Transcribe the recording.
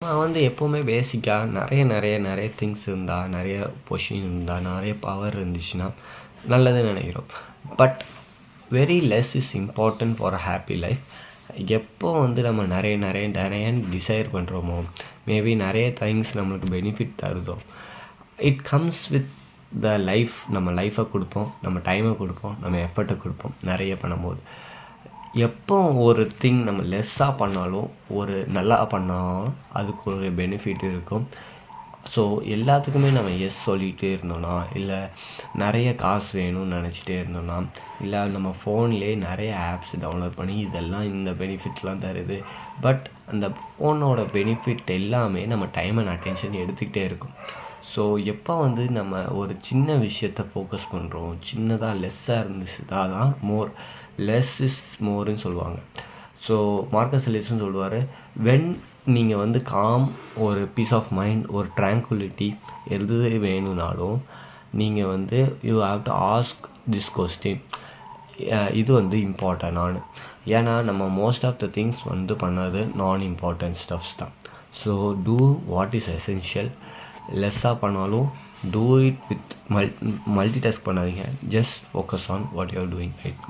நான் வந்து எப்போவுமே பேசிக்காக நிறைய திங்ஸ் இருந்தால், நிறைய பொசிஷன் இருந்தால், நிறைய பவர் இருந்துச்சுன்னா நல்லதுன்னு நினைக்கிறோம். But very less is important for a happy life. எப்போ வந்து நம்ம நிறையன்னு டிசைர் பண்ணுறோமோ, மேபி நிறைய திங்ஸ் நம்மளுக்கு பெனிஃபிட் தருதோ, it comes with the life. நம்ம லைஃப்பை கொடுப்போம், நம்ம டைமை கொடுப்போம், நம்ம எஃபர்ட்டை கொடுப்போம் நிறைய பண்ணும்போது. எப்போ ஒரு திங் நம்ம லெஸ்ஸாக பண்ணாலும் ஒரு நல்லா பண்ணாலும் அதுக்கு ஒரு பெனிஃபிட் இருக்கும். ஸோ எல்லாத்துக்குமே நம்ம எஸ் சொல்லிகிட்டே இருந்தோன்னா, இல்லை நிறைய காசு வேணும்னு நினச்சிட்டே இருந்தோன்னா, இல்லை நம்ம ஃபோன்லேயே நிறைய ஆப்ஸ் டவுன்லோட் பண்ணி இதெல்லாம் இந்த பெனிஃபிட்லாம் தருது. பட் அந்த ஃபோனோட பெனிஃபிட் எல்லாமே நம்ம டைம் அண்ட் அட்டென்ஷன் எடுத்துக்கிட்டே இருக்கும். ஸோ எப்போ வந்து நம்ம ஒரு சின்ன விஷயத்தை ஃபோக்கஸ் பண்ணுறோம், சின்னதாக லெஸ்ஸாக இருந்துச்சுன்னா தான் மோர். லெஸ் இஸ் மோர்ன்னு சொல்லுவாங்க. ஸோ மார்க்கஸ் எலிஸும் சொல்லுவார், வென் நீங்கள் வந்து காம், ஒரு பீஸ் ஆஃப் மைண்ட், ஒரு ட்ராங்குலிட்டி எது வேணும்னாலும் நீங்கள் வந்து you have to ask this question. இது வந்து இம்பார்ட்டன்டானு. ஏன்னா நம்ம மோஸ்ட் ஆஃப் த திங்ஸ் வந்து பண்ணது நான் இம்பார்ட்டன்ட் ஸ்டப்ஸ் தான். So do what is essential. லெஸ்ஸாக பண்ணாலும் do it with multi task பண்ணாதீங்க. Just focus on what you are doing right.